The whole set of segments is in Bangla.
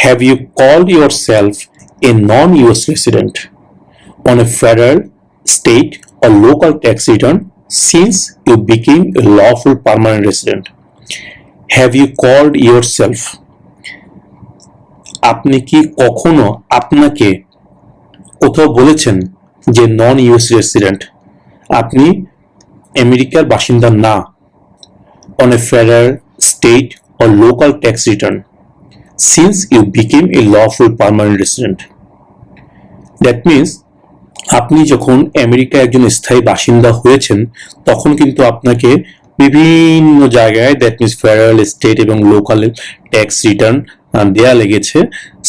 Have you called yourself a non-US resident on a federal, state, or local tax return since you became a lawful permanent resident? Have you called yourself? আপনি কি কখনো আপনাকে কোথাও বলেছেন যে নন ইউএস রেসিডেন্ট, আপনি আমেরিকার বাসিন্দা না, on a federal, state, or local tax return since you became a lawful permanent resident? That means আপনি যখন আমেরিকায় একজন স্থায়ী বাসিন্দা হয়েছেন তখন কিন্তু আপনাকে বিভিন্ন জায়গায় দ্যাট মিনস ফেডারেল, স্টেট এবং লোকাল ট্যাক্স রিটার্ন দেয়া লেগেছে,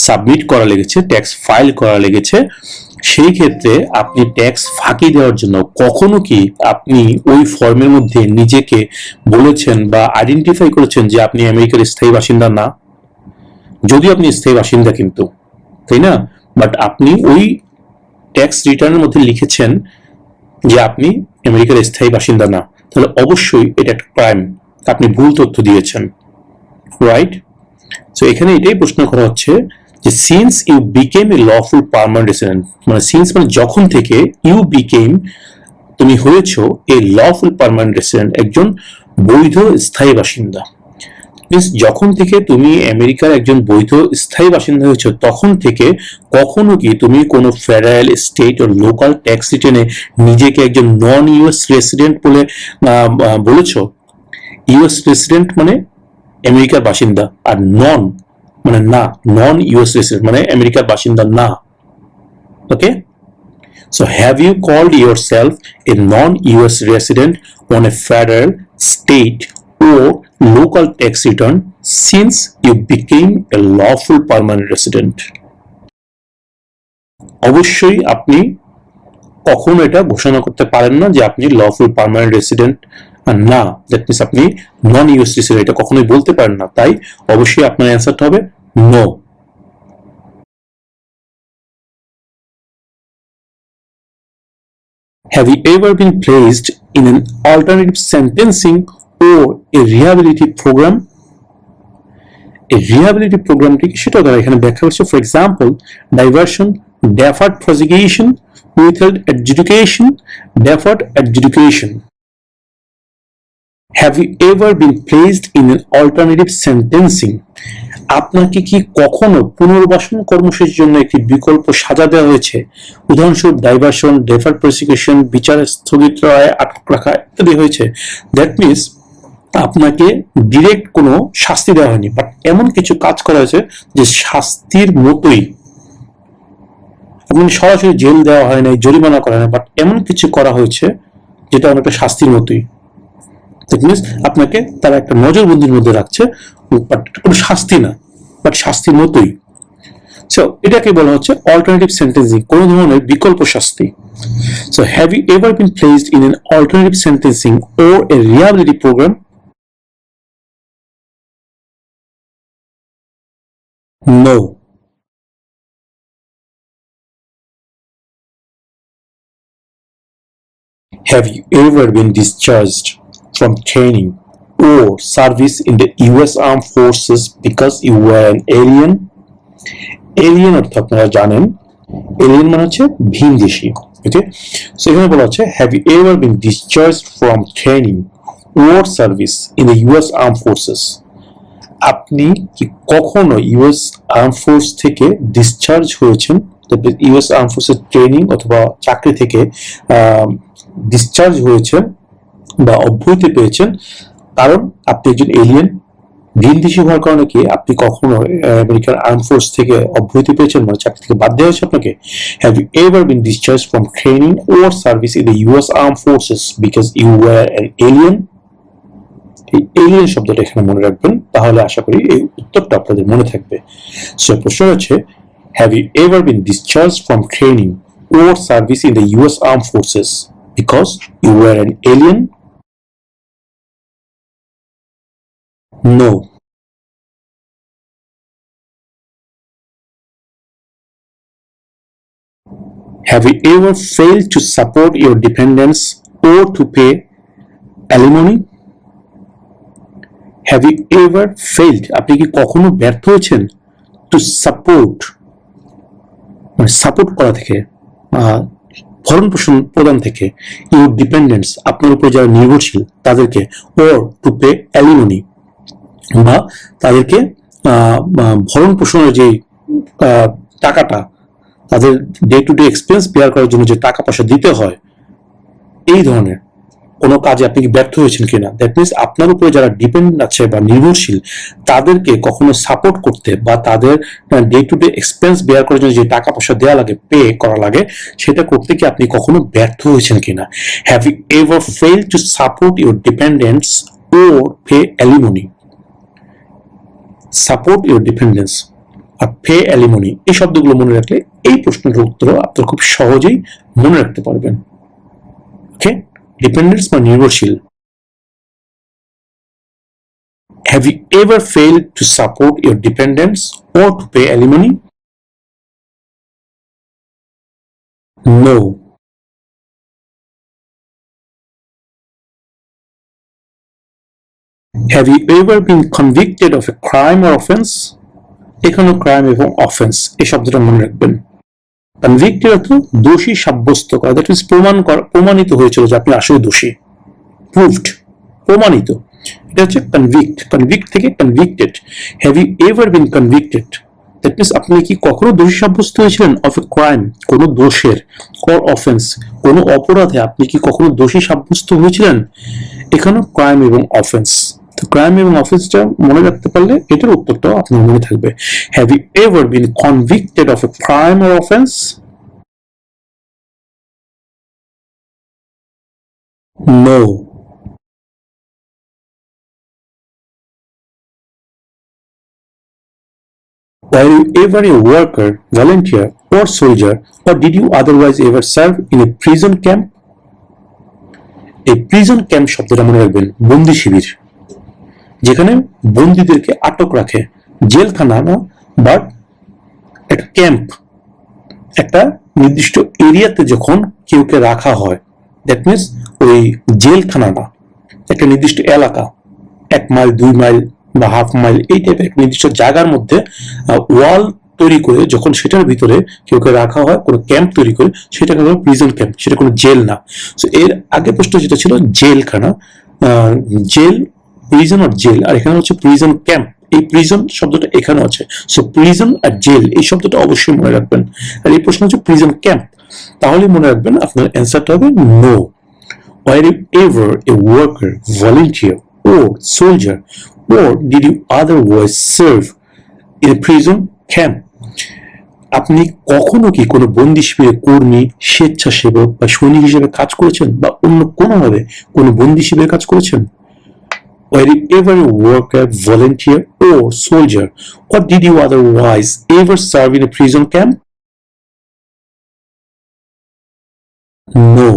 সাবমিট করা লেগেছে, ট্যাক্স ফাইল করা লেগেছে। সেই ক্ষেত্রে আপনি ট্যাক্স ফাঁকি দেওয়ার জন্য কখনো কি আপনি ওই ফর্মের মধ্যে নিজেকে বলেছেন বা আইডেন্টিফাই করেছেন যে আপনি আমেরিকার স্থায়ী বাসিন্দা না? যদিও আপনি স্থায়ী বাসিন্দা কিন্তু, তাই না? বাট আপনি ওই ট্যাক্স রিটার্নের মধ্যে লিখেছেন যে আপনি আমেরিকার স্থায়ী বাসিন্দা না, তাহলে অবশ্যই এটা একটা ক্রাইম, আপনি ভুল তথ্য দিয়েছেন, রাইট? সো এখানে এটাই প্রশ্ন করা হচ্ছে যে since you became a lawful permanent resident, মানে সিন্স মানে যখন থেকে, ইউ বিকেম তুমি হয়েছো এ লফুল পার্মানেন্ট রেসিডেন্ট একজন বৈধ স্থায়ী বাসিন্দা। মিন্স যখন থেকে তুমি আমেরিকার একজন বৈধ স্থায়ী বাসিন্দা হয়েছো তখন থেকে কখনো কি তুমি কোনো ফেডারেল, স্টেট ও লোকাল ট্যাক্স রিটার্নে নিজেকে একজন নন ইউএস রেসিডেন্ট বলে বলেছো? ইউএস রেসিডেন্ট মানে আমেরিকার বাসিন্দা, আর নন মানে না, নন ইউএস রেসিডেন্ট মানে আমেরিকার বাসিন্দা না। Okay, so have you called yourself a non US resident on a federal, state or local tax return since you became a lawful permanent resident? অবশ্যই আপনি কখনো এটা ঘোষণা করতে পারেন না যে আপনি লফুল পার্মানেন্ট রেসিডেন্ট না, দ্যাট মিনস আপনি নন ইউএস রেসিডেন্ট, এটা কখনোই বলতে পারেন না। তাই অবশ্যই আপনার অ্যান্সারটা হবে no. Have you ever been placed in an alternative sentencing or a rehabilitative program? A rehabilitative program কি সেটা দ্বারা এখানে ব্যাখ্যা করছে। For example, diversion, deferred prosecution, withheld adjudication, deferred adjudication. Have you ever been placed in an alternative sentencing? আপনাকে কি কখনো পুনর্বাসন কর্মসূচির জন্য একটি বিকল্প সাজা দেওয়া হয়েছে? উদাহরণস্বরূপ ডাইভার্সন, ডেফার্ড প্রসিকিউশন, বিচার স্থগিত রায়, আটক রাখা ইত্যাদি হয়েছে। দ্যাট মিনস আপনাকে ডিরেক্ট কোনো শাস্তি দেওয়া হয়নি, বাট এমন কিছু কাজ করা হয়েছে যে শাস্তির মতোই, আপনাকে সরাসরি জেল দেওয়া হয় নাই, জরিমানা করা হয়, বাট এমন কিছু করা হয়েছে যেটা অনেকটা শাস্তির মতোই। দ্যাট মিনস আপনাকে তারা একটা নজরবন্দির মধ্যে রাখছে, বাট কোনো শাস্তি না, বাট শাস্তির মতোই। সো এটাকে বলা হচ্ছে অল্টারনেটিভ সেন্টেন্সিং, কোনো ধরনের বিকল্প শাস্তি। So have you ever been placed in an alternative sentencing or a rehabilitative program? No. Have you ever been discharged from training or service in the US Armed Forces because you were an alien? Alien অর্থ আপনারা জানেন, এলিয়েন মানে হচ্ছে ভিনদেশী। ওকে, সো এখানে বলা হচ্ছে have you ever been discharged from training or service in the US Armed Forces? আপনি কি কখনো ইউএস আর্ম ফোর্স থেকে ডিসচার্জ হয়েছেন, ইউএস আর্ম ফোর্সের ট্রেনিং অথবা চাকরি থেকে ডিসচার্জ হয়েছেন বা অব্যাহতি পেয়েছেন কারণ আপনি একজন এলিয়েন, ভিনদেশী হওয়ার কারণে কি আপনি কখনো আমেরিকান আর্ম ফোর্স থেকে অব্যাহতি পেয়েছেন, মানে চাকরি থেকে বাদ দেওয়া হয়েছে আপনাকে? Have you ever been discharged from training or service in the US armed forces because you were an alien? এই এলিয়েন শব্দটা এখানে মনে রাখবেন, তাহলে আশা করি এই উত্তরটা আপনাদের মনে থাকবে। সো প্রশ্ন হচ্ছে have you ever been discharged from training or service in the US armed forces because you were an alien? No. Have you ever failed to support your dependents or to pay alimony? Have you ever failed? আপনি কি কখনো ব্যর্থ হয়েছেন টু সাপোর্ট, মানে সাপোর্ট করা থেকে, ভরণ পোষণ প্রদান থেকে, ইউর ডিপেন্ডেন্টস, আপনার উপরে যারা নির্ভরশীল তাদেরকে, ওর টু পে অ্যালিমনি, বা তাদেরকে ভরণ পোষণের যে টাকাটা, তাদের day to day expense bear করার জন্য যে টাকা পয়সা দিতে হয়, এই ধরনের কোনো কাজে আপনি কি ব্যর্থ হয়েছেন কিনা। দ্যাট মিনস আপনার উপরে যারা ডিপেন্ডেন্ট আছে বা নির্ভরশীল তাদেরকে কখনো সাপোর্ট করতে বা তাদের day to day expense bear করার জন্য যে টাকা পয়সা দেওয়া লাগে, পে করা লাগে, সেটা করতে কি আপনি কখনো ব্যর্থ হয়েছেন কিনা। Have you ever fail to support your dependents or pay alimony. Support your dependents আর পে অ্যালিমনি, এই শব্দগুলো মনে রাখলে এই প্রশ্নের উত্তর আপনারা খুব সহজেই মনে রাখতে পারবেন। ওকে, ডিপেন্ডেন্স বা নির্ভরশীল। Have you ever failed to support your dependents or to pay alimony? No. Have you ever been convicted of a crime or offense? এখানে ক্রাইম এবং অফেন্স এই শব্দটা মনে রাখবেন। কনভিক্টেড অর্থ দোষী সাব্যস্ত করা, দ্যাট মিনস প্রমাণিত হয়েছিল যে আপনি আসলে দোষী, প্রুভড, প্রমাণিত, এটা হচ্ছে কনভিক্ট। কনভিক্ট থেকে convicted. Have you ever been convicted, that means আপনি কি কখনো দোষী সাব্যস্ত হয়েছিলেন অফ এ ক্রাইম, কোনো দোষের, অর অফেন্স, কোনো অপরাধে আপনি কি কখনো দোষী সাব্যস্ত হয়েছিলেন। এখানে ক্রাইম এবং অফেন্স, তো ক্রাইম এবং অফেন্সটা মনে রাখতে পারলে এটার উত্তরটাও আপনার মনে থাকবে। Have you ever been convicted of a crime or offence? No. Were you ever a worker, volunteer, or soldier, or did you otherwise ever serve in a prison camp? এই প্রিজন ক্যাম্প শব্দটা মনে রাখবেন, বন্দি শিবির, যেখানে বন্দীদেরকে আটক রাখে, জেলখানা না, বাট একটা ক্যাম্প, একটা নির্দিষ্ট এরিয়াতে যখন কেউকে রাখা হয়, দ্যাট মিনস ওই জেলখানা না, একটা নির্দিষ্ট এলাকা, 1 মাইল 2 মাইল বা হাফ মাইল, এই টাইপের একটা নির্দিষ্ট জায়গার মধ্যে ওয়াল তৈরি করে যখন সেটার ভিতরে কেউকে রাখা হয়, কোনো ক্যাম্প তৈরি করে, সেটাকে বলা প্রিজন ক্যাম্প, সেটা কোনো জেল না। সো এর আগে প্রশ্ন যেটা ছিল জেলখানা, জেল, প্রিজন আর জেল, আর এখানে হচ্ছে প্রিজন ক্যাম্প। এই প্রিজন শব্দটা এখানে আছে, সো প্রিজন আর জেল এই শব্দটা অবশ্যই মনে রাখবেন। আর এই প্রশ্ন হচ্ছে প্রিজন ক্যাম্প, তাহলে মনে রাখবেন আপনার অ্যান্সারটা হবে no. Were you ever a worker, volunteer, or soldier, or did you otherwise serve in a prison camp? আপনি কখনো কি কোনো বন্দি শিবিরে কর্মী, স্বেচ্ছাসেবক বা সৈনিক হিসেবে কাজ করেছেন, বা অন্য কোনোভাবে কোনো বন্দি শিবিরে কাজ করেছেন? Were you ever a worker, volunteer, or soldier, or did you otherwise ever serve in a prison camp? No.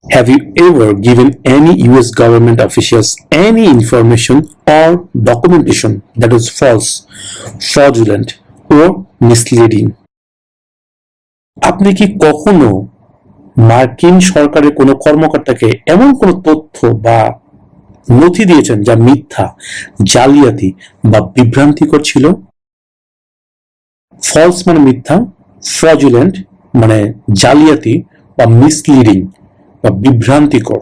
Have you ever given any US government officials any information or documentation that was false, fraudulent, or misleading? আপনি কি কখনো মার্কিন সরকারের কোনো কর্মকর্তাকে এমন কোনো তথ্য বা নথি দিয়েছেন যা মিথ্যা, জালিয়াতি বা বিভ্রান্তিকর ছিল? ফলস মানে মিথ্যা, ফ্রজুলেন্ট মানে জালিয়াতি বা মিসলিডিং বা বিভ্রান্তিকর।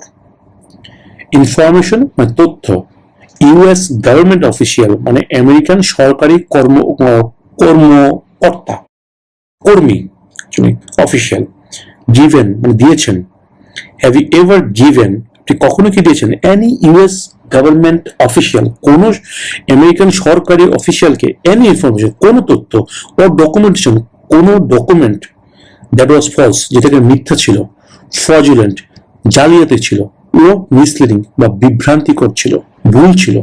ইনফরমেশন মানে তথ্য, ইউএস গভর্নমেন্ট অফিসিয়াল মানে আমেরিকান সরকারি কর্মকর্তা, কর্মী, অফিসিয়াল। গিভেন মানে দিয়েছেন। হ্যাভ ইউ এভার গিভেন, আপনি কখনো কি দিয়েছেন এনি ইউএস গভর্নমেন্ট অফিসিয়াল, কোন আমেরিকান সরকারি অফিসিয়ালকে এনি ইনফরমেশন, কোন তথ্য, ও ডকুমেন্টেশন, কোন ডকুমেন্ট দ্যাট ওয়াজ ফলস, যেটাকে মিথ্যা ছিল, ফ্রজুলেন্ট জালিয়াতি ছিল, ও মিসলিডিং বা বিভ্রান্তিকর ছিল, ভুল ছিল।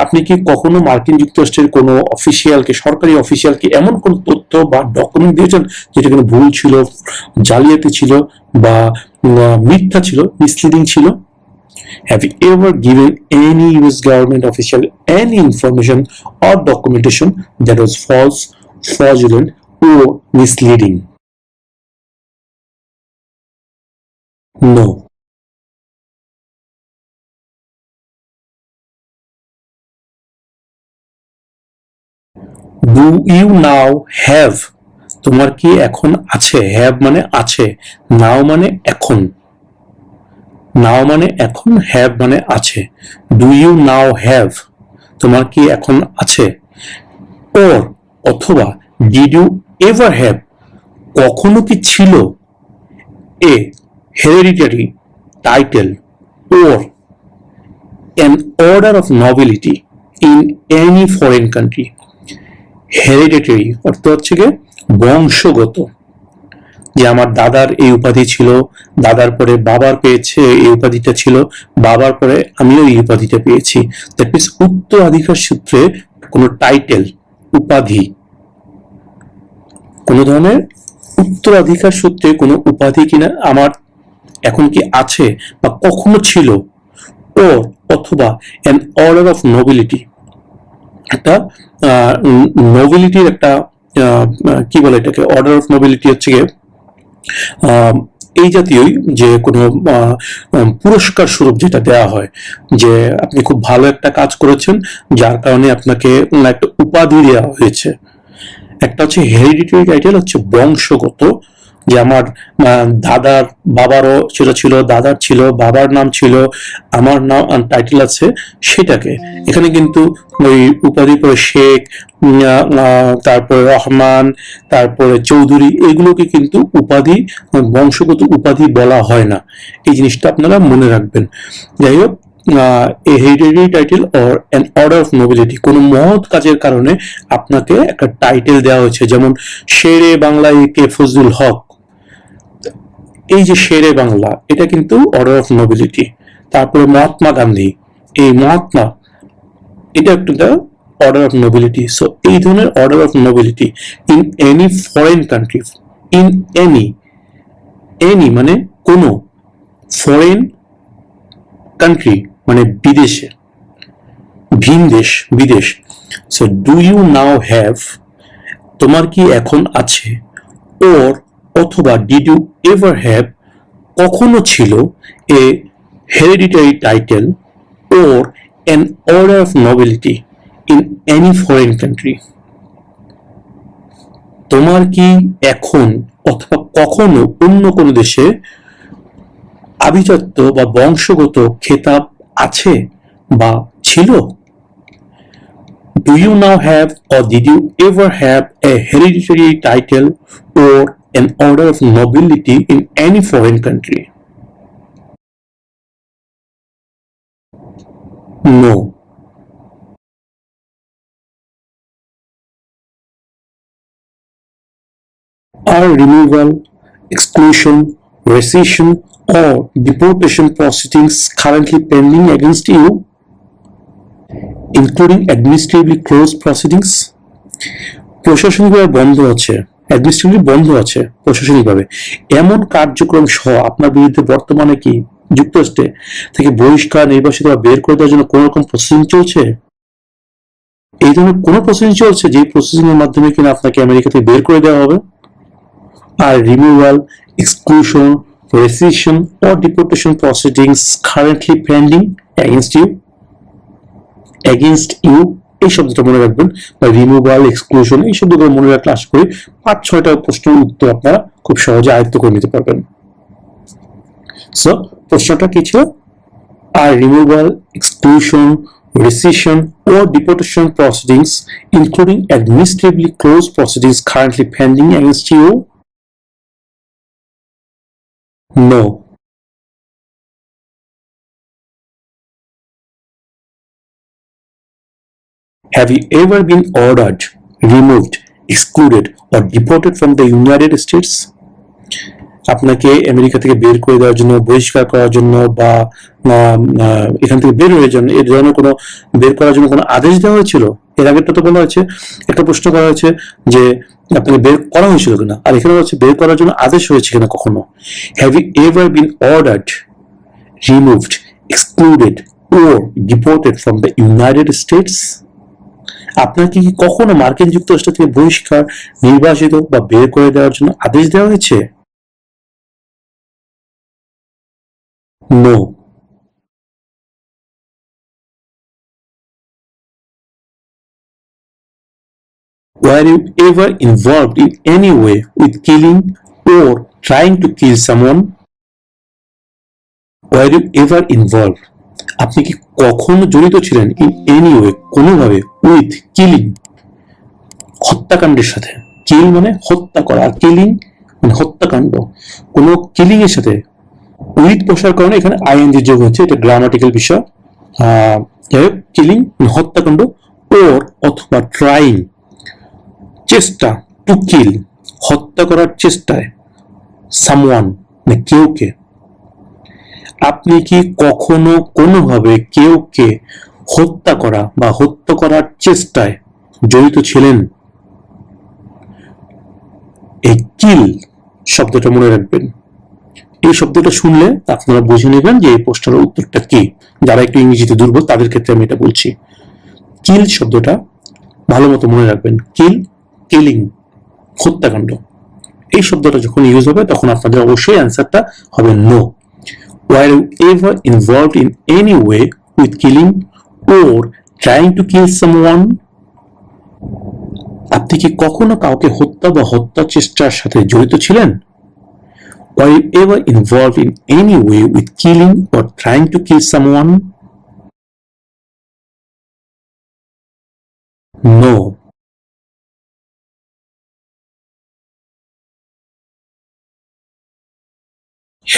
আপনি কি কখনো মার্কিন যুক্তরাষ্ট্রের কোনো অফিসিয়ালকে, সরকারি অফিসিয়ালকে এমন কোন তথ্য বা ডকুমেন্ট দিয়েছেন যেটা কোনো ভুল ছিল, জালিয়াতি ছিল বা মিথ্যা ছিল, মিসলিডিং ছিল? Have you ever given any US government official any information or documentation that was false, fraudulent, or misleading? No. Do you now have, তোমার কি এখন আছে, হ্যাভ মানে আছে, নাও মানে এখন, নাও মানে এখন, হ্যাভ মানে আছে। ডু ইউ নাও হ্যাভ, তোমার কি এখন আছে। ওর অথবা ডিড ইউ এভার হ্যাভ, কখনো কি ছিল a hereditary title or an order of nobility in any foreign country। Hereditary অর্থ হচ্ছে গিয়ে বংশগত, যে আমার দাদার এই উপাধি ছিল, দাদার পরে বাবার পেয়েছে এই উপাধিটা ছিল, বাবার পরে আমিও এই উপাধিটা পেয়েছি। দ্যাট মিনস উত্তরাধিকার সূত্রে কোনো টাইটেল, উপাধি, কোনো ধরনের উত্তরাধিকার সূত্রে কোনো উপাধি কিনা আমার এখন কি আছে বা কখনো ছিল, ও অথবা অ্যান অর্ডার অফ নোবিলিটি, একটা নোবিলিটির একটা কি বলে এটাকে, অর্ডার অফ নোবিলিটি হচ্ছে গিয়ে এই জাতীয়ই যে কোনো পুরস্কার স্বরূপ যেটা দেওয়া হয়, যে আপনি খুব ভালো একটা কাজ করেছেন যার কারণে আপনাকে একটা উপাধি দেওয়া হয়েছে। একটা হচ্ছে হেরিডিটারি টাইটেল, হচ্ছে বংশগত, যে আমার দাদার বাবারও সেটা ছিল, দাদার ছিল, বাবার নাম ছিল, আমার নাম টাইটেল আছে সেটাকে। এখানে কিন্তু ওই উপাধি পরে শেখ, তারপরে রহমান, তারপরে চৌধুরী, এগুলোকে কিন্তু উপাধি, বংশগত উপাধি বলা হয় না। এই জিনিসটা আপনারা মনে রাখবেন। যাই হোক, a hereditary title or an order of nobility, কোন মহৎ কাজের কারণে আপনাকে একটা টাইটেল দেওয়া হয়েছে, যেমন শেরে বাংলা কে ফজলুল হক, এই যে শেরে বাংলা, এটা কিন্তু অর্ডার অফ নোবিলিটি। তারপরে মহাত্মা গান্ধী, এই মহাত্মা, এটা একটা অর্ডার অফ নোবিলিটি। সো এই ধরনের order of nobility in any foreign country, in any, any মানে কোন, ফরেন কান্ট্রি মানে বিদেশে, ভিন দেশ, বিদেশ। So do you now have, তোমার কি এখন আছে, ওর অথবা ডিড ইউ এভার হ্যাভ, কখনো ছিল a hereditary title or an order of nobility in any foreign country। তোমার কি এখন অথবা কখনো অন্য কোনো দেশে আভিজাত্য বা বংশগত খেতাব আছে বা ছিল। Do you now have or did you ever have a hereditary title or an order of nobility in any foreign country? No. Are removal, exclusion, rescission, or deportation proceedings currently pending against you, including administratively closed proceedings? প্রশাসনিকভাবে বন্ধ আছে, অ্যাডমিনিস্ট্রেটিভলি বন্ধ আছে প্রশাসনিকভাবে এমন কার্যক্রম সহ আপনার বিরুদ্ধে বর্তমানে কি যুক্তরাষ্ট্রে থেকে বহিষ্কার, নির্বাসিত বা বের করে দেওয়ার জন্য কোন রকম প্রসেসিং চলছে? এই ধরনের কোন প্রসেসিং চলছে যে প্রসেসিং এর মাধ্যমে কিনা আপনাকে আমেরিকা থেকে বের করে দেওয়া হবে? আর removal, exclusion, rescission or deportation proceedings currently pending against you, against you, এই শব্দটা মনে রাখবেন, বা রিমুভাল, এক্সক্লুশন, এই শব্দগুলো মনে রাখলে আশা করি 5-6টা প্রশ্নের উত্তর আপনারা খুব সহজে আয়ত্ত করে নিতে পারবেন। সো প্রশ্নটা কি ছিল? আর removal, exclusion, rescission or deportation proceedings including administratively closed proceedings currently pending against you? No. Have you ever been ordered, removed, excluded or deported from the United States? আপনাকে আমেরিকা থেকে বের করে দেওয়ার জন্য, বহিষ্কার করার জন্য বা এখান থেকে বের হয়ে যান, এর ধরনের কোনো বের করার জন্য কোনো আদেশ দেওয়া হয়েছিল? এর আগেরটা তো বলা হয়েছে, একটা প্রশ্ন করা হয়েছে যে আপনাকে বের করা হয়েছিল কিনা, আর এখানে হচ্ছে বের করার জন্য আদেশ হয়েছে কিনা কখনো। Have you ever been ordered, removed, excluded or deported from the United States? আপনাকে কি কখনো মার্কিন যুক্তরাষ্ট্র থেকে বহিষ্কার, নির্বাসিত বা বের করে দেওয়ার জন্য আদেশ দেওয়া হয়েছে? No. Were you ever involved in any way with killing or trying to kill someone? Were you ever involved? আপনি কি কখনো জড়িত ছিলেন in any way কোনোভাবে with killing হত্যাকাণ্ডের সাথে? কিল মানে হত্যা করা, আর কিলিং মানে হত্যাকাণ্ড। কোনো কিলিং এর সাথে উইথ বসার কারণে এখানে আইএনজি যোগ হচ্ছে, এটা গ্রামাটিক্যাল বিষয়। কিলিং হত্যাকাণ্ড, ওর অথবা ট্রাইং চেষ্টা, টু কিল হত্যা করার চেষ্টায়, সামওয়ান মানে কেউকে। আপনি কি কখনো কোনোভাবে কেউকে হত্যা করা বা হত্যা করার চেষ্টায় জড়িত ছিলেন? এই কিল শব্দটা মনে রাখবেন। এই শব্দটা শুনলে আপনারা বুঝে নেবেন যে এই প্রশ্নের উত্তরটা কি। যারা একটু ইংরেজিতে দুর্বল তাদের ক্ষেত্রে আমি এটা বলছি। কিল শব্দটা ভালো মতো মনে রাখবেন। কিল, কিলিং হত্যাকাণ্ড। এই শব্দটা যখন ইউজ হবে তখন আপনাদের অবশ্যই অ্যান্সারটা হবে no. Were you ever involved in any way with killing or trying to kill someone? আপনি কি কখনো কাউকে হত্যা বা হত্যা চেষ্টার সাথে জড়িত ছিলেন? Were you ever involved in any way with killing or trying to kill someone? No.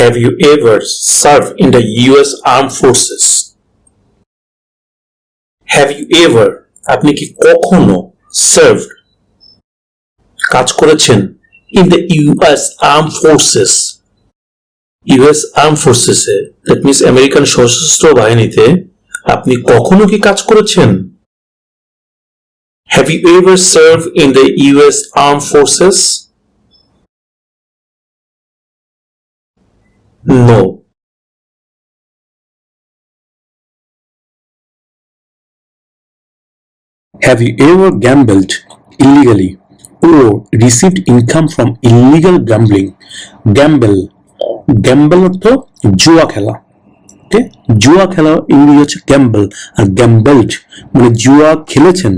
Have you ever served in the US Armed Forces? Have you ever আপনি কি কখনো served কাজ করেছেন in the US Armed Forces? US Armed Forces A that means American সশস্ত্র বাহিনীতে আপনি কখনো কি কাজ করেছেন? Have you ever served in the US Armed Forces? No. Have you ever gambled illegally or received income from illegal gambling? Gamble অর্থ জুয়া খেলা। জুয়া খেলা ইংরেজি হচ্ছে গ্যাম্বল, আর গ্যাম্বলড মানে জুয়া খেলেছেন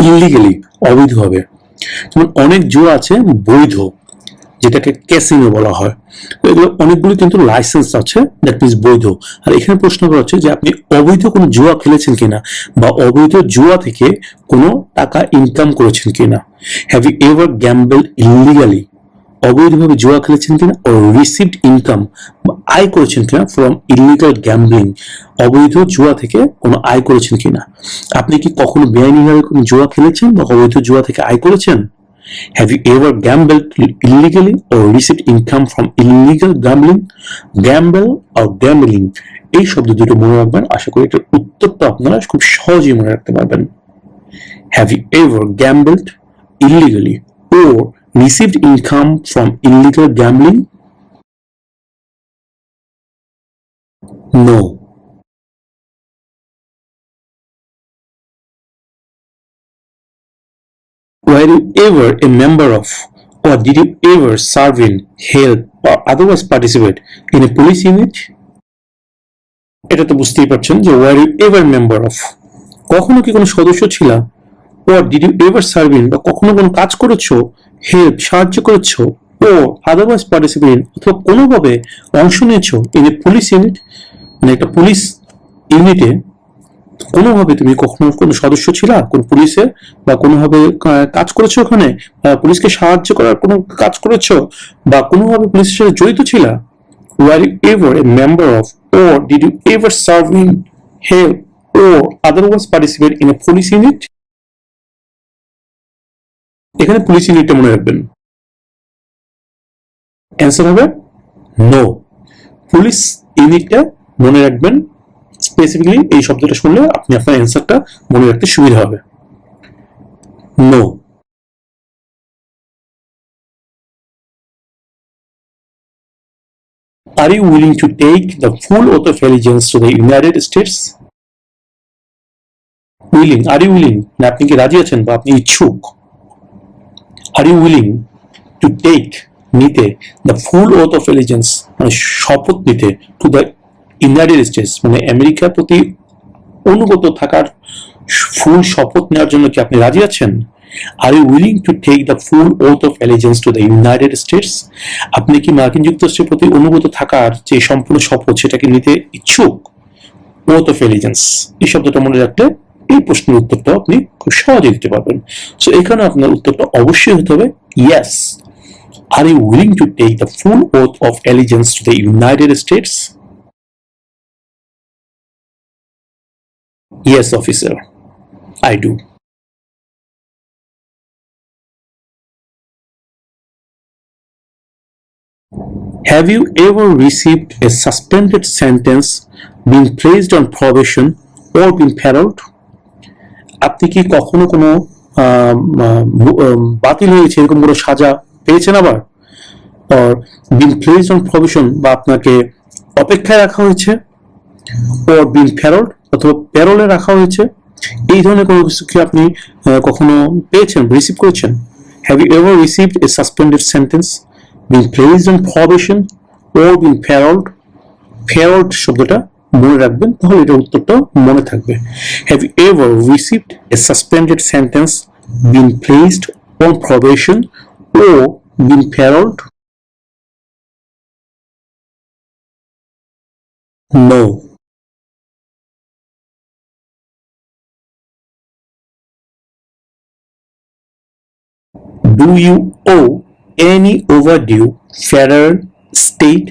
ইলিগালি অবৈধভাবে। যেমন অনেক জুয়া আছে বৈধ, যেটাকে ক্যাসিনো বলা হয়। এগুলো অনেকগুলো কিন্তু লাইসেন্স আছে, দ্যাট মিনস বৈধ। আর এখানে প্রশ্ন করা হচ্ছে যে আপনি অবৈধ কোনো জুয়া খেলেছেন কিনা বা অবৈধ জুয়া থেকে কোনো টাকা ইনকাম করেছেন কিনা। হ্যাভ ইউ এভার গ্যাম্বলড ইলিগালি অবৈধভাবে জুয়া খেলেছেন কিনা, ও রিসিভড ইনকাম আয় করেছেন কিনা ফ্রম ইলিগাল গ্যাম্বলিং অবৈধ জুয়া থেকে কোনো আয় করেছেন কিনা। আপনি কি কখনো বেআইনিভাবে কোনো জুয়া খেলেছেন বা অবৈধ জুয়া থেকে আয় করেছেন? Have you ever gambled illegally or received income from illegal gambling? Gamble or gambling এই শব্দ দুটো মনে রাখবেন। আশা করি এটার উত্তরটা আপনারা খুব সহজেই মনে রাখতে পারবেন। Have you ever gambled illegally or received income from illegal gambling? No. Were you ever a member of, or did you ever serve in, help, or otherwise participate in a police unit? এটা তো বুঝতেই পারছেন যে were you ever member of কখনো কি কোনো সদস্য ছিলা, or did you ever serve in বা কখনো কোনো কাজ করেছো, হেল্প সাহায্য করেছো, ও otherwise participate in অথবা কোনোভাবে অংশ নিয়েছো in a police unit মানে একটা পুলিশ ইউনিটে কোনোভাবে তুমি কখনো কোনো সদস্য ছিলা কোন পুলিশের বা কোনোভাবে কাজ করেছো, ওখানে পুলিশকে সাহায্য করার কোনো কাজ করেছো বা কোনোভাবে পুলিশের সাথে জড়িত ছিলা? Were you ever a member of, or did you ever serve in, help, or otherwise participate in a police unit? এখানে পুলিশ ইউনিটটা মনে রাখবেন। অ্যান্সার হবে নো। পুলিশ ইউনিটটা মনে রাখবেন। স্পেসিফিক্যালি এই শব্দটা শুনলে আপনি আপনার অ্যান্সারটা মনে রাখতে সুবিধা হবে। No. Are you willing to take the full oath of allegiance to the United States? Willing, are you willing? না আপনি কি রাজি আছেন বা আপনি ইচ্ছুক? Are you willing to take নিতে the full oath of allegiance মানে শপথ নিতে to the ইউনাইটেড স্টেটস মানে আমেরিকার প্রতি অনুগত থাকার ফুল শপথ নেওয়ার জন্য কি আপনি রাজি আছেন? Are you willing to take the full oath of allegiance to the United States? আপনি কি মার্কিন যুক্তরাষ্ট্রের প্রতি অনুগত থাকার যে সম্পূর্ণ শপথ সেটাকে নিতে ইচ্ছুক? ওথ অফ অ্যালিজেন্স এই শব্দটা মনে রাখলে এই প্রশ্নের উত্তরটা আপনি খুব সহজে দিতে পারবেন। সো এখানে আপনার উত্তরটা অবশ্যই হতে হবে yes. Are you willing to take the full oath of allegiance to the United States? Yes, officer, I do. Have you ever received a suspended sentence, been placed on probation, or been paroled? আপনি কি কখনো কোনো বাতিল হয়েছে এরকম কোনো সাজা পেয়েছেন আবার? or been placed on probation বা আপনাকে অপেক্ষায় রাখা হয়েছে, or been paroled অথবা প্যারোলে রাখা হয়েছে, এই ধরনের কোনো কিছু কি আপনি কখনো পেয়েছেন, রিসিভ করেছেন? Have you ever received a suspended sentence, been placed on probation, or been paroled? Paroled শব্দটা মনে রাখবেন, তাহলে এটা উত্তরটা মনে থাকবে। Have you ever received a suspended sentence, been placed on probation, or been paroled? No. Do you owe any overdue federal, state,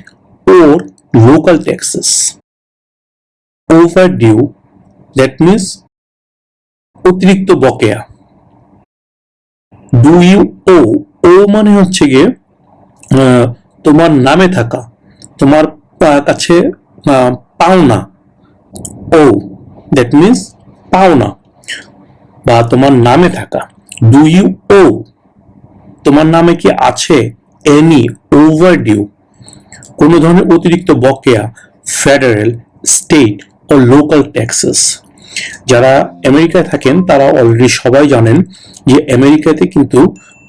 or local taxes? Overdue, that means অতিরিক্ত বকেয়া। Do you owe, ও মানে হচ্ছে গিয়ে তোমার নামে থাকা, তোমার কাছে পাওনা। ও দ্যাট মিনস পাওনা বা তোমার নামে থাকা। ডু ইউ ও, তোমার নামে কি আছে এনি ওভারডিউ, কোনো ধরনের অতিরিক্ত বকেয়া, ফেডারেল, স্টেট ও লোকাল ট্যাক্সেস? যারা আমেরিকায় থাকেন তারা অলরেডি সবাই জানেন যে আমেরিকাতে কিন্তু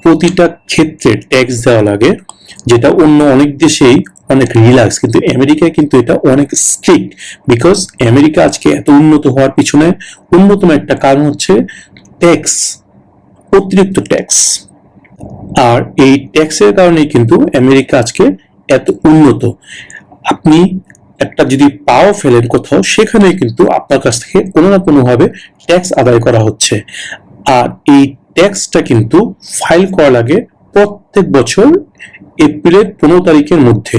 প্রতিটা ক্ষেত্রে ট্যাক্স দেওয়া লাগে, যেটা অন্য অনেক দেশেই অনেক রিল্যাক্স, কিন্তু আমেরিকায় কিন্তু এটা অনেক স্ট্রিক্ট। বিকজ আমেরিকা আজকে এত উন্নত হওয়ার পিছনে অন্যতম একটা কারণ হচ্ছে ট্যাক্স, অতিরিক্ত ট্যাক্স। আর এই ট্যাক্সের কারণেই কিন্তু আমেরিকা আজকে এত উন্নত। আপনি একটা যদি পাও ফেলেন কোথাও, সেখানে কিন্তু আপনার কাছ থেকে কোনো না কোনো ভাবে ট্যাক্স আদায় করা হচ্ছে। আর এই ট্যাক্সটা কিন্তু ফাইল করা লাগে প্রত্যেক বছর এপ্রিলের 15 তারিখের মধ্যে,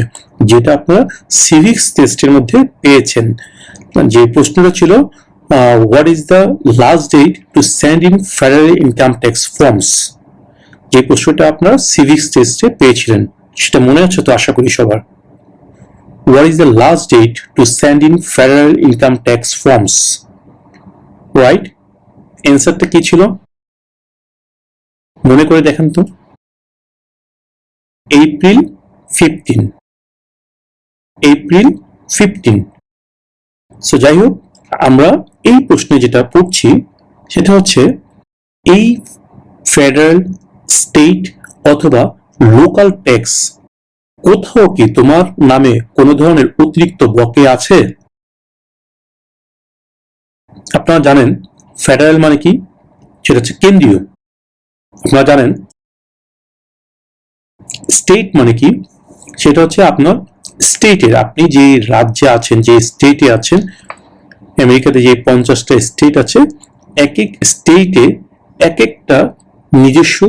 যেটা আপনারা সিভিক্স টেস্টের মধ্যে পেয়েছেন। যে প্রশ্নটা ছিল what is the last date to send in federal income tax forms, যে প্রশ্নটা আপনারা সিভিক্স টেস্টে পেয়েছিলেন, সেটা মনে আছে তো আশা করি সবার। What is the last date to send in federal income tax forms? Right? অ্যান্সারটা কি ছিল মনে করে দেখেন তো। এপ্রিল 15। এপ্রিল 15। সো যাই হোক, আমরা এই প্রশ্নে যেটা পড়ছি সেটা হচ্ছে এই ফেডারেল, স্টেট অথবা লোকাল ট্যাক্স কোথাও কি তোমার নামে কোনো ধরনের অতিরিক্ত বকেয়া আছে? আপনারা জানেন ফেডারেল মানে কি, সেটা হচ্ছে কেন্দ্রীয়। আপনারা জানেন স্টেট মানে কি, সেটা হচ্ছে আপনার স্টেটের, আপনি যে রাজ্যে আছেন, যে স্টেটে আছেন, আমেরিকাতে যে 50টা স্টেট আছে, এক এক স্টেটে এক একটা নিজস্ব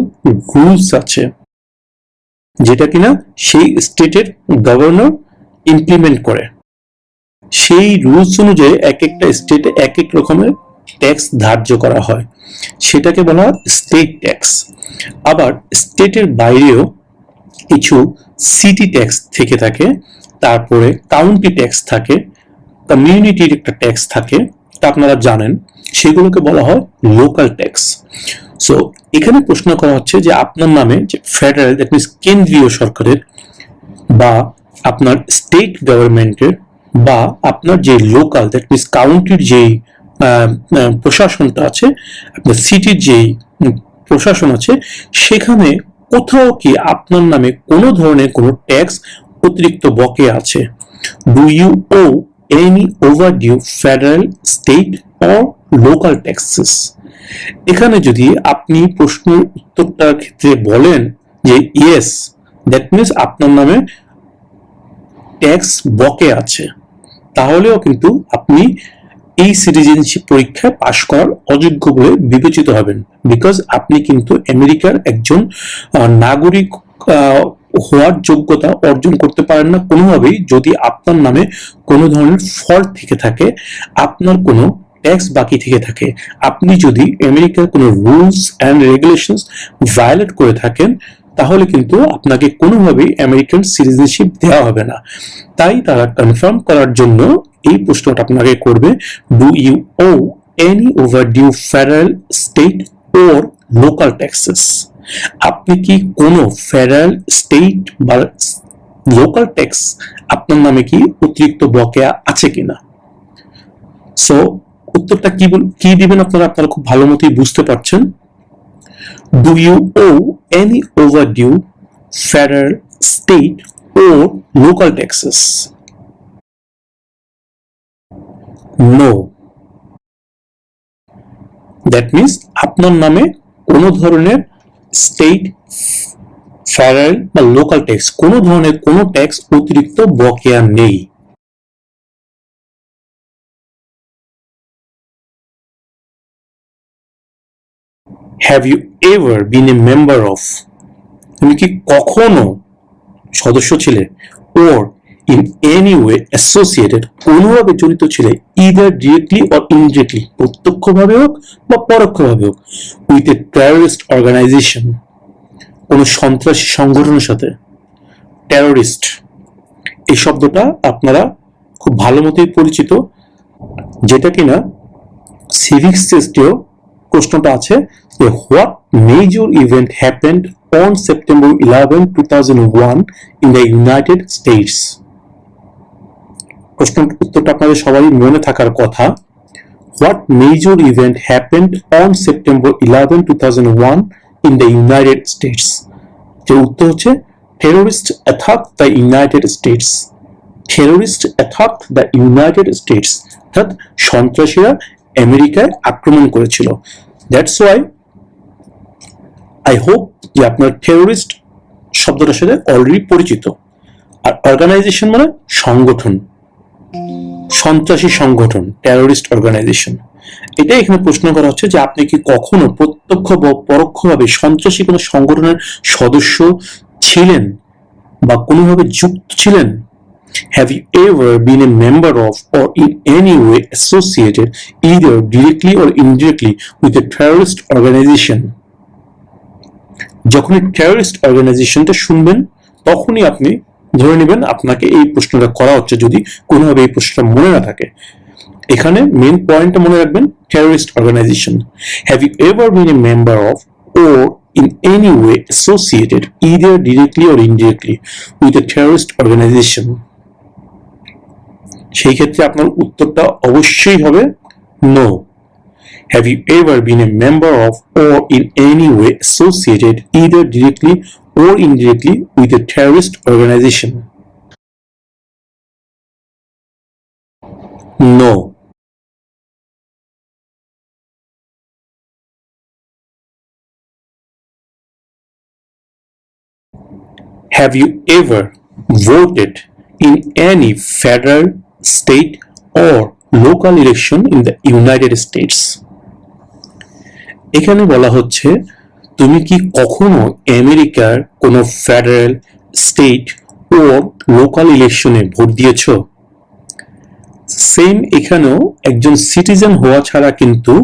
রুলস আছে, যেটা কিনা সেই স্টেটের গভর্নর ইমপ্লিমেন্ট করে। সেই রুলস অনুযায়ী এক একটা স্টেটে এক এক রকমের ট্যাক্স ধার্য করা হয়, সেটাকে বলা হয় স্টেট ট্যাক্স। আবার স্টেটের বাইরেও কিছু সিটি ট্যাক্স থেকে থাকে, তারপরে কাউন্টি ট্যাক্স থাকে, কমিউনিটির একটা ট্যাক্স থাকে, তা আপনারা জানেন, সেগুলোকে বলা হয় লোকাল ট্যাক্স। সো এখানে প্রশ্ন করা হচ্ছে যে আপনার নামে যে ফেডারেল, দ্যাট মিনস কেন্দ্রীয় সরকারের, বা আপনার স্টেট গভর্নমেন্টের, বা আপনার যে লোকাল, দ্যাট মিনস কাউন্টির যেই প্রশাসনটা আছে, আপনার সিটির যেই প্রশাসন আছে, সেখানে কোথাও কি আপনার নামে কোনো ধরনের কোনো ট্যাক্স অতিরিক্ত বকেয়া আছে? Do you owe any overdue federal, state or local taxes? এখানে যদি আপনি প্রশ্নের উত্তরটার ক্ষেত্রে বলেন যে ইয়েস, দ্যাট মিনস আপনার নামে ট্যাক্স বকে আছে, তাহলেও কিন্তু আপনি এই সিটিজেনশিপ পরীক্ষায় পাশ করার অযোগ্য বলে বিবেচিত হবেন, বিকজ আপনি কিন্তু আমেরিকার একজন নাগরিক হওয়ার যোগ্যতা অর্জন করতে পারেন না কোনোভাবেই যদি আপনার নামে কোনো ধরনের ফল্ট থেকে থাকে, আপনার কোনো ট্যাক্স বাকি থেকে থাকে, আপনি যদি আমেরিকার কোনো রুলস অ্যান্ড রেগুলেশনস ভায়োলেট করে থাকেন, তাহলে কিন্তু আপনাকে কোনোভাবেই আমেরিকান সিটিজেনশিপ দেওয়া হবে না। তাই তারা কনফার্ম করার জন্য এই প্রশ্নটা আপনাকে করবে, do you owe any overdue federal, state or local taxes? আপনি কি কোনো ফেডারেল, স্টেট বা লোকাল ট্যাক্স আপনার নামে কি অতিরিক্ত বকেয়া আছে কিনা? সো উত্তরটা কি দিবেন আপনারা খুব ভালো মতোই বুঝতে পারছেন। Do you owe any overdue federal, state or local taxes? No. That means আপনার নামে কোনো ধরনের স্টেট, ফেডারেল বা লোকাল ট্যাক্স, কোনো ধরনের কোনো ট্যাক্স অতিরিক্ত বকেয়া নেই। Have you ever been a member of? তুমি কি কখনো সদস্য ছিলে, or in any way associated, কোনোভাবে জড়িত ছিলে, either directly or indirectly, প্রত্যক্ষভাবে হোক বা পরোক্ষভাবে হোক, with a terrorist organization, কোনো সন্ত্রাসী সংগঠনের সাথে? টেরোরিস্ট এই শব্দটা আপনারা খুব ভালো মতোই পরিচিত, যেটা কিনা সিভিক্স টেস্টেও প্রশ্নটা আছে যে what major event happened on September 11, 2001 in the United States? প্রশ্নের উত্তরটা আপনাদের সবারই মনে থাকার কথা। What major event happened on September 11, 2001 in the United States? যে উত্তর হচ্ছে terrorist attacked the United States. Terrorist attacked the United States. অর্থাৎ সন্ত্রাসীরা আমেরিকায় আক্রমণ করেছিল। That's why I hope যে আপনার টেরোরিস্ট শব্দটার সাথে অলরেডি পরিচিত। আর অর্গানাইজেশন মানে সংগঠন, সন্ত্রাসী সংগঠন, টেরোরিস্ট অর্গানাইজেশন। এটাই এখানে প্রশ্ন করা হচ্ছে যে আপনি কি কখনো প্রত্যক্ষ বা পরোক্ষভাবে সন্ত্রাসী কোনো সংগঠনের সদস্য ছিলেন বা কোনোভাবে যুক্ত ছিলেন? Have you ever been a member of or in any way associated, either directly or indirectly, with a terrorist organization? যখনই টেররিস্ট অর্গানাইজেশনটা শুনবেন তখনই আপনি ধরে নেবেন আপনাকে এই প্রশ্নটা করা হচ্ছে, যদি কোনোভাবে এই প্রশ্নটা মনে না থাকে। এখানে মেন পয়েন্টটা মনে রাখবেন, terrorist organisation. Have you ever been a member of or in any way associated, either directly or indirectly, with a terrorist organization? সেই ক্ষেত্রে আপনার উত্তরটা অবশ্যই হবে no. Have you ever been a member of or in any way associated, either directly or indirectly, with a terrorist organization? No. Have you ever voted in any federal, state, or local election in the United States? এখানে বলা হচ্ছে তুমি কি কখনো আমেরিকার কোনো ফেডারেল, স্টেট ও লোকাল ইলেকশনে ভোট দিয়েছ? সেম এখানেও একজন সিটিজেন হওয়া ছাড়া কিন্তু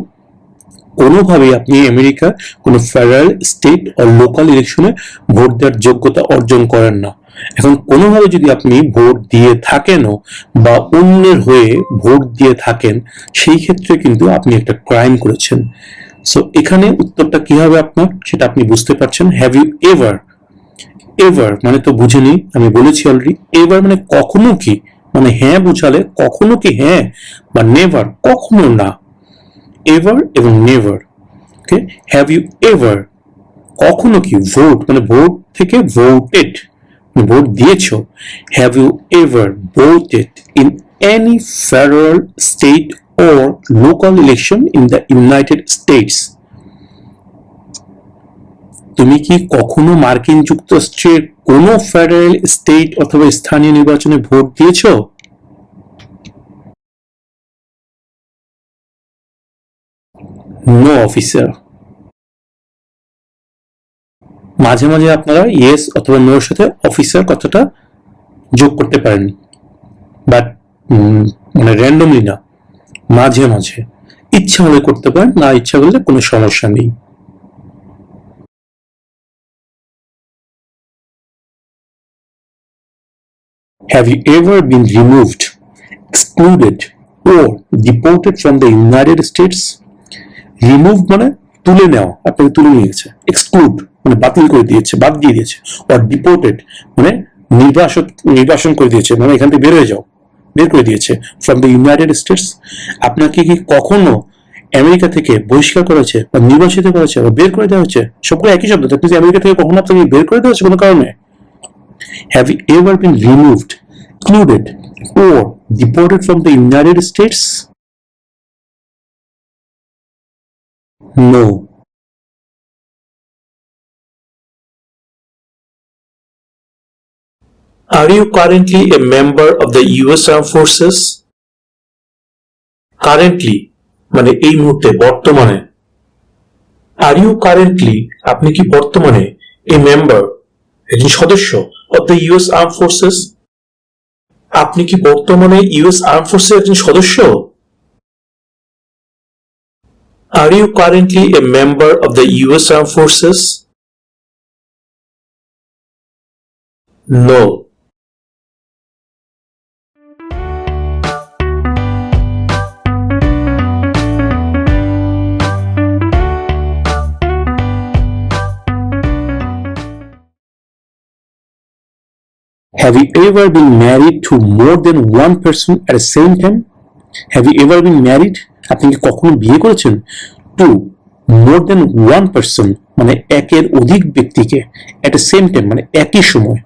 কোনোভাবেই আপনি আমেরিকার কোনো ফেডারেল, স্টেট ও লোকাল ইলেকশনে ভোট দেওয়ার যোগ্যতা অর্জন করেন না। এখন কোনোভাবে যদি আপনি ভোট দিয়ে থাকেনও বা অন্যের হয়ে ভোট দিয়ে থাকেন, সেই ক্ষেত্রে কিন্তু আপনি একটা ক্রাইম করেছেন। সো এখানে উত্তরটা কি হবে আপনার, সেটা আপনি বুঝতে পারছেন। হ্যাভ ইউ এভার, এভার মানে তো বুঝেনি, আমি বলেছি অলরেডি। এভার মানে কখনো কি, মানে হ্যাঁ বুঝালে কখনো কি হ্যাঁ, বা নেভার কখনো না। এভার এবং never, okay. Have you ever কখনো কি, ভোট মানে ভোট থেকে ভোটেড, ভোট দিয়েছো। Have you ever voted in any federal, state or local election in the United States? তুমি কি কখনো মার্কিন যুক্তরাষ্ট্রের কোন ফেডারেল, স্টেট অথবা স্থানীয় নির্বাচনে ভোট দিয়েছো? No officer. মাঝে মাঝে আপনারা ইয়েস অথবা নোর সাথে অফিসার কথাটা যোগ করতে পারেন, বাট মানে র্যান্ডমলি না, মাঝে মাঝে ইচ্ছা হলে করতে পারেন, না ইচ্ছা করলে কোনো সমস্যা নেই। Have you ever been removed, excluded, or deported from the United States? Remove মানে তুলে নেওয়া, আপনাকে তুলে নিয়ে গেছে। এক্সক্লুড মানে বাতিল করে দিয়েছে, বাদ দিয়ে দিয়েছে। আর ডিপোর্টেড মানে নির্বাসন করে দিয়েছে, মানে এখান থেকে বের হয়ে যাও, বের করে দিয়েছে। ফ্রম দ্য ইউনাইটেড স্টেটস, আপনাকে কি কখনো আমেরিকা থেকে বহিষ্কার করেছে বা নির্বাসিত করেছে বা বের করে দেওয়া হচ্ছে? সবগুলো একই শব্দ। আপনি আমেরিকা থেকে কখনো আপনাকে বের করে দেওয়া হচ্ছে কোনো কারণে? Have you ever been removed, excluded, or deported from the United States? No. Are you currently a member of the US Armed Forces? Currently মানে এই মুহূর্তে, বর্তমানে। Are you currently আপনি কি বর্তমানে a member একজন সদস্য of the US Armed Forces? আপনি কি বর্তমানে US Armed Forces একজন সদস্য? Are you currently a member of the US Armed Forces? No. Have you ever been married to more than one person at the same time? Have you ever been married? আপনি কি কখনো বিয়ে করেছেন? To more than one person মানে একের অধিক ব্যক্তিকে, at the same time মানে একই সময়।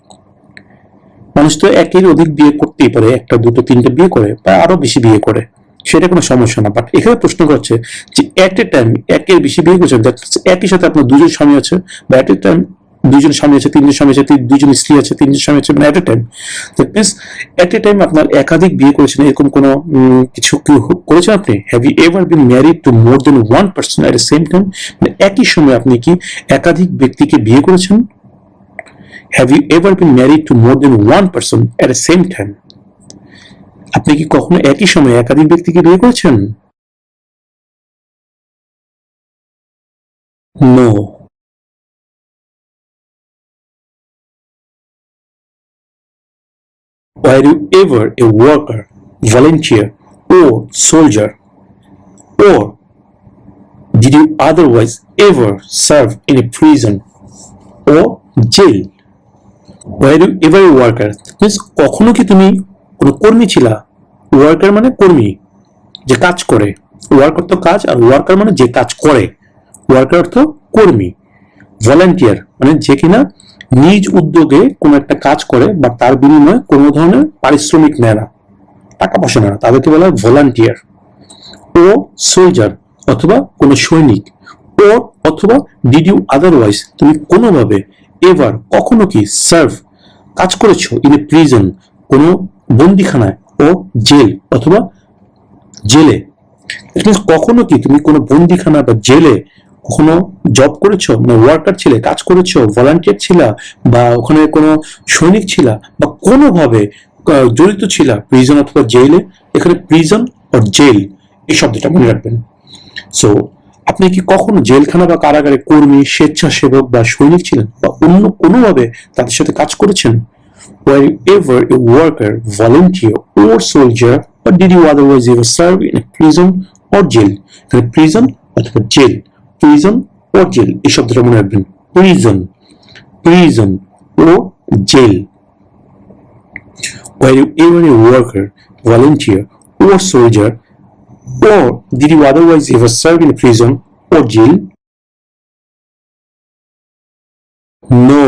মানুষ তো একের অধিক বিয়ে করতেই পারে, একটা দুটো তিনটে বিয়ে করে বা আরো বেশি বিয়ে করে, সেটা কোনো সমস্যা না। বাট এখানে প্রশ্ন করছে যে এট এ টাইম একের বেশি বিয়ে করছেন, একই সাথে আপনার দুজন স্বামী আছে, বা এট এ টাইম দুইজন স্বামী আছে, তিনজন স্বামী আছে, দুইজন স্ত্রী আছে, তিনজন স্বামী আছে, মানে at a time. That means at a time আপনার একাধিক বিয়ে করেছেন, এরকম কোনো কিছু কি করেছেন আপনি? Have you ever been married to more than one person at the same time, মানে একই সময় আপনি কি একাধিক ব্যক্তিকে বিয়ে করেছেন? Have you ever been married to more than one person at the same time, আপনি কি কখনো একই সময়ে একাধিক ব্যক্তিকে বিয়ে করেছেন? No. Were you ever a worker, volunteer, or soldier? Or did you otherwise ever serve in a prison or jail? Were you ever a worker? Means কখনো কি তুমি কোনো কর্মী ছিলা? ওয়ার্কার মানে কর্মী, যে কাজ করে। ওয়ার্কার তো কাজ, আর ওয়ার্কার মানে যে কাজ করে। ওয়ার্কার অর্থ কর্মী। ভলান্টিয়ার মানে যে কিনা নিজ উদ্যোগে কোনো একটা কাজ করে বা তার বিনিময়ে কোনো ধরনের পারিশ্রমিক নেয় না, টাকা পয়সা নেয় না, তাদেরকে বলা হয় ভলান্টিয়ার। ও সোলজার অথবা কোনো সৈনিক। ও অথবা ডিড ইউ আদারওয়াইজ তুমি কোনোভাবে এভার কখনো কি সার্ভ কাজ করেছো ইন এ প্রিজন কোনো বন্দিখানায়, ও জেল অথবা জেলে। কখনো কি তুমি কোনো বন্দিখানা বা জেলে কখনো জব করেছো, মানে ওয়ার্কার ছিলে, কাজ করেছো, ভলান্টিয়ার ছিলা, বা ওখানে কোনো সৈনিক ছিলা, বা কোনোভাবে জড়িত ছিলা প্রিজন অথবা জেলে? এখানে প্রিজন ও জেল এই শব্দটা মনে রাখবেন। সো আপনি কি কখনো জেলখানা বা কারাগারে কর্মী, স্বেচ্ছাসেবক বা সৈনিক ছিলেন, বা অন্য কোনোভাবে তাদের সাথে কাজ করেছেন? Were you ever a worker, volunteer, or soldier, or did you otherwise ever serve in a prison or jail? Prison অথবা জেল, প্রিজন ও জেল এই শব্দটা মনে রাখবেন। প্রিজন, প্রিজন ও jail. Were you ever a worker, volunteer, or soldier, or did you otherwise ever serve in a prison or jail? No.